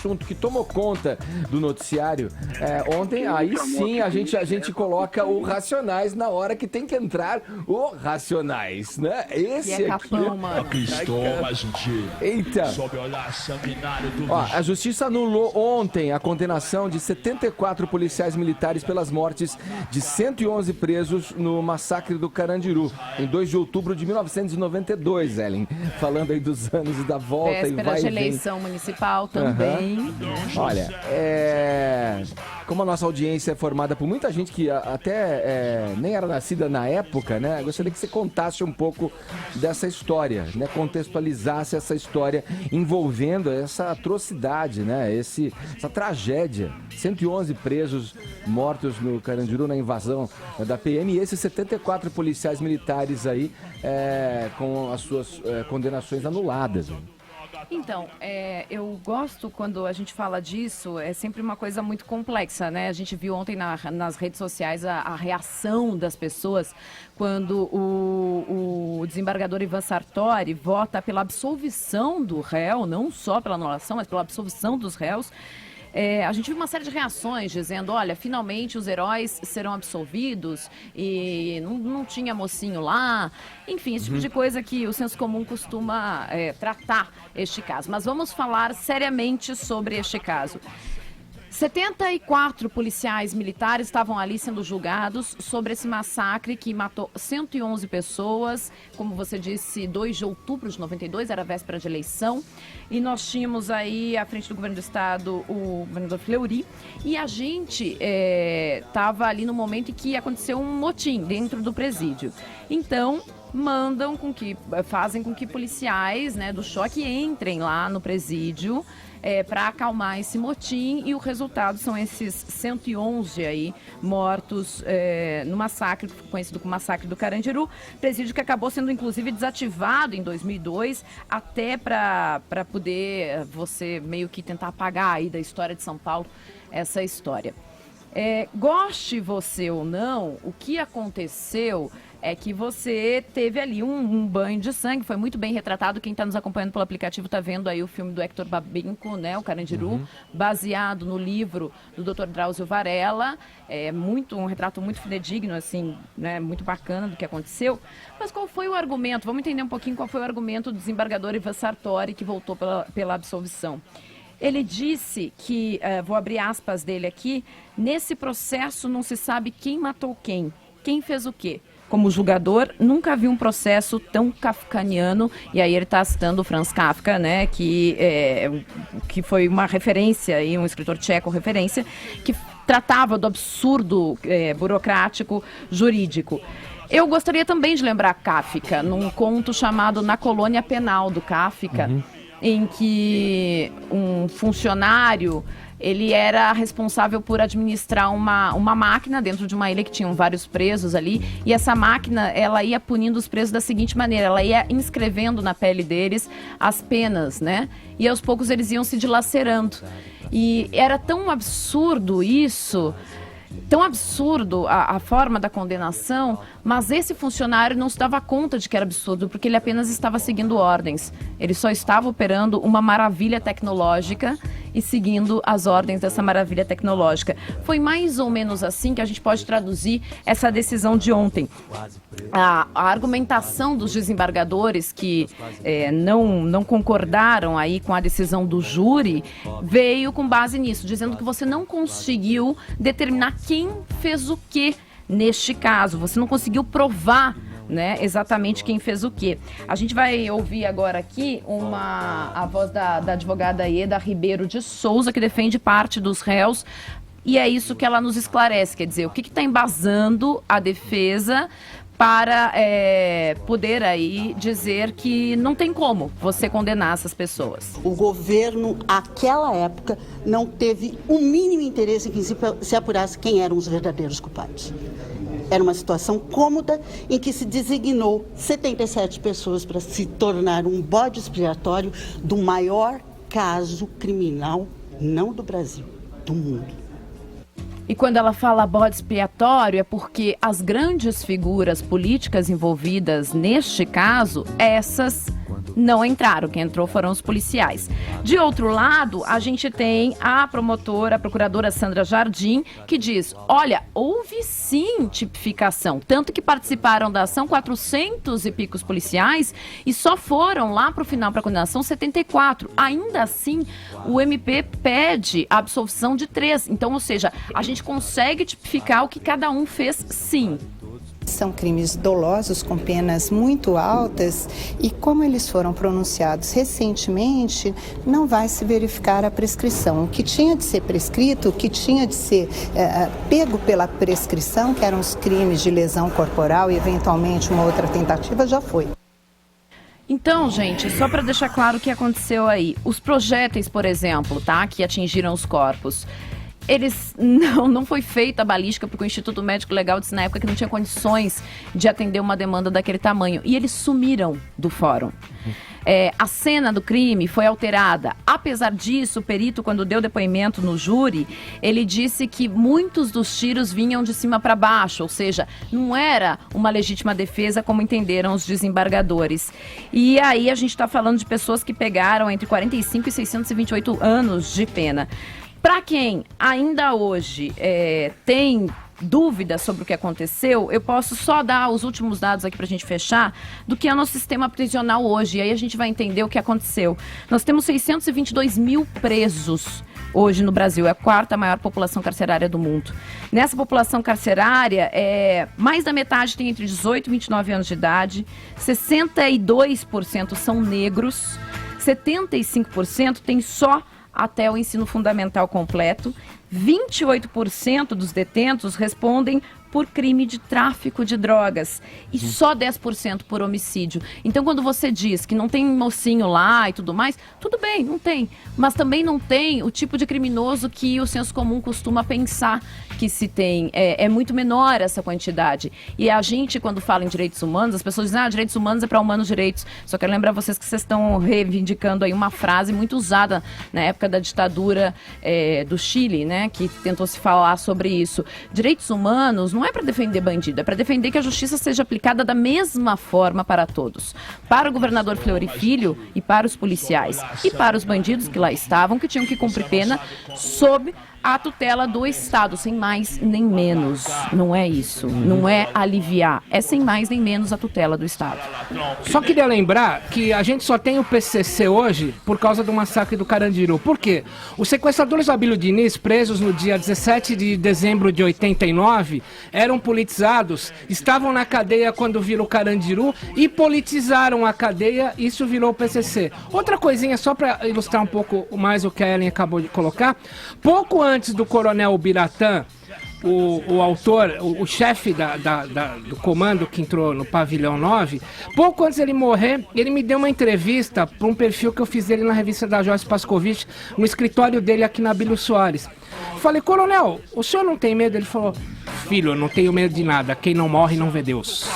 assunto que tomou conta do noticiário ontem. Aí sim a gente coloca o Racionais na hora que tem que entrar o Racionais, né? Esse e é aqui. capão, mano. Mais um dia. Eita. Sobe olhar seminário do Ó, a justiça anulou ontem a condenação de 74 policiais militares pelas mortes de 111 presos no massacre do Carandiru, em 2 de outubro de 1992, Ellen. Falando aí dos anos e da volta Véspera e vai de e vem. eleição municipal também. Olha, como a nossa audiência é formada por muita gente que até nem era nascida na época, né? Eu gostaria que você contasse um pouco dessa história, né? Contextualizasse essa história envolvendo essa atrocidade, né? Essa tragédia. 111 presos mortos no Carandiru na invasão da PM e esses 74 policiais militares aí com as suas condenações anuladas. Então, eu gosto quando a gente fala disso, é sempre uma coisa muito complexa, né? A gente viu ontem nas redes sociais a reação das pessoas quando o desembargador Ivan Sartori vota pela absolvição do réu, não só pela anulação, mas pela absolvição dos réus. A gente viu uma série de reações dizendo, olha, finalmente os heróis serão absolvidos e não tinha mocinho lá. Enfim, esse tipo de coisa que o senso comum costuma tratar este caso. Mas vamos falar seriamente sobre este caso. 74 policiais militares estavam ali sendo julgados sobre esse massacre que matou 111 pessoas. Como você disse, 2 de outubro de 92, era a véspera de eleição. E nós tínhamos aí, à frente do governo do estado, o governador Fleury. E a gente estava ali no momento em que aconteceu um motim dentro do presídio. Então, fazem com que policiais, né, do choque entrem lá no presídio para acalmar esse motim, e o resultado são esses 111 aí mortos no massacre, conhecido como massacre do Carandiru, presídio que acabou sendo inclusive desativado em 2002, até para poder você meio que tentar apagar aí da história de São Paulo essa história. Goste você ou não, o que aconteceu é que você teve ali um banho de sangue, foi muito bem retratado. Quem está nos acompanhando pelo aplicativo está vendo aí o filme do Hector Babenco, né, o Carandiru, baseado no livro do Dr. Drauzio Varela. Um retrato muito fidedigno, assim, né, muito bacana do que aconteceu. Mas qual foi o argumento? Vamos entender um pouquinho qual foi o argumento do desembargador Ivan Sartori, que voltou pela absolvição. Ele disse que, vou abrir aspas dele aqui, nesse processo não se sabe quem matou quem fez o quê. Como julgador, nunca vi um processo tão kafkaniano, e aí ele está citando o Franz Kafka, né, que foi uma referência, e um escritor tcheco referência, que tratava do absurdo burocrático jurídico. Eu gostaria também de lembrar Kafka, num conto chamado Na Colônia Penal, do Kafka, em que um funcionário, ele era responsável por administrar uma máquina dentro de uma ilha que tinham vários presos ali, e essa máquina, ela ia punindo os presos da seguinte maneira, ela ia inscrevendo na pele deles as penas, né? E aos poucos eles iam se dilacerando. E era tão absurdo isso, tão absurdo a forma da condenação, mas esse funcionário não se dava conta de que era absurdo, porque ele apenas estava seguindo ordens. Ele só estava operando uma maravilha tecnológica e seguindo as ordens dessa maravilha tecnológica. Foi mais ou menos assim que a gente pode traduzir essa decisão de ontem. A argumentação dos desembargadores que não concordaram aí com a decisão do júri veio com base nisso, dizendo que você não conseguiu determinar quem fez o quê neste caso. Você não conseguiu provar, né, exatamente quem fez o quê. A gente vai ouvir agora aqui a voz da advogada Ieda Ribeiro de Souza, que defende parte dos réus, e é isso que ela nos esclarece, quer dizer, o que está embasando a defesa para poder aí dizer que não tem como você condenar essas pessoas. O governo, naquela época, não teve o mínimo interesse em que se apurasse quem eram os verdadeiros culpados. Era uma situação cômoda em que se designou 77 pessoas para se tornar um bode expiatório do maior caso criminal, não do Brasil, do mundo. E quando ela fala bode expiatório, é porque as grandes figuras políticas envolvidas neste caso, essas não entraram. Quem entrou foram os policiais. De outro lado, a gente tem a procuradora Sandra Jardim, que diz, olha, houve sim tipificação, tanto que participaram da ação 400 e picos policiais e só foram lá para o final para a condenação 74. Ainda assim, o MP pede a absolvição de 3. Então, ou seja, a gente consegue tipificar o que cada um fez sim. São crimes dolosos com penas muito altas e como eles foram pronunciados recentemente, não vai se verificar a prescrição. O que tinha de ser prescrito, o que tinha de ser pego pela prescrição, que eram os crimes de lesão corporal e eventualmente uma outra tentativa, já foi. Então, gente, só para deixar claro o que aconteceu aí, os projéteis, por exemplo, tá, que atingiram os corpos, eles não foi feita a balística porque o Instituto Médico Legal disse na época que não tinha condições de atender uma demanda daquele tamanho. E eles sumiram do fórum. A cena do crime foi alterada. Apesar disso, o perito, quando deu depoimento no júri, ele disse que muitos dos tiros vinham de cima para baixo, ou seja, não era uma legítima defesa como entenderam os desembargadores. E aí a gente está falando de pessoas que pegaram entre 45 e 628 anos de pena. Para quem ainda hoje tem dúvidas sobre o que aconteceu, eu posso só dar os últimos dados aqui para a gente fechar do que é o nosso sistema prisional hoje. E aí a gente vai entender o que aconteceu. Nós temos 622 mil presos hoje no Brasil. É a 4ª maior população carcerária do mundo. Nessa população carcerária, mais da metade tem entre 18 e 29 anos de idade, 62% são negros, 75% tem só até o ensino fundamental completo, 28% dos detentos respondem por crime de tráfico de drogas e só 10% por homicídio. Então, quando você diz que não tem mocinho lá e tudo mais, tudo bem, não tem. Mas também não tem o tipo de criminoso que o senso comum costuma pensar que se tem. É muito menor essa quantidade. E a gente, quando fala em direitos humanos, as pessoas dizem, direitos humanos é para humanos direitos. Só quero lembrar vocês que vocês estão reivindicando aí uma frase muito usada na época da ditadura do Chile, né, que tentou se falar sobre isso. Direitos humanos não é para defender bandido, é para defender que a justiça seja aplicada da mesma forma para todos. Para o governador Fleury Filho e para os policiais. E para os bandidos que lá estavam, que tinham que cumprir pena sob a tutela do Estado, sem mais nem menos. Não é isso. Não é aliviar. É sem mais nem menos a tutela do Estado. Só queria lembrar que a gente só tem o PCC hoje por causa do massacre do Carandiru. Por quê? Os sequestradores do Abílio Diniz, presos no dia 17 de dezembro de 89, eram politizados, estavam na cadeia quando virou Carandiru e politizaram a cadeia, isso virou o PCC. Outra coisinha, só para ilustrar um pouco mais o que a Ellen acabou de colocar, pouco antes do coronel Biratã, o autor, o chefe do comando que entrou no pavilhão 9, pouco antes dele morrer, ele me deu uma entrevista para um perfil que eu fiz dele na revista da Joyce Pascovitch, no escritório dele aqui na Abílio Soares. Falei, coronel, o senhor não tem medo? Ele falou, filho, eu não tenho medo de nada, quem não morre não vê Deus.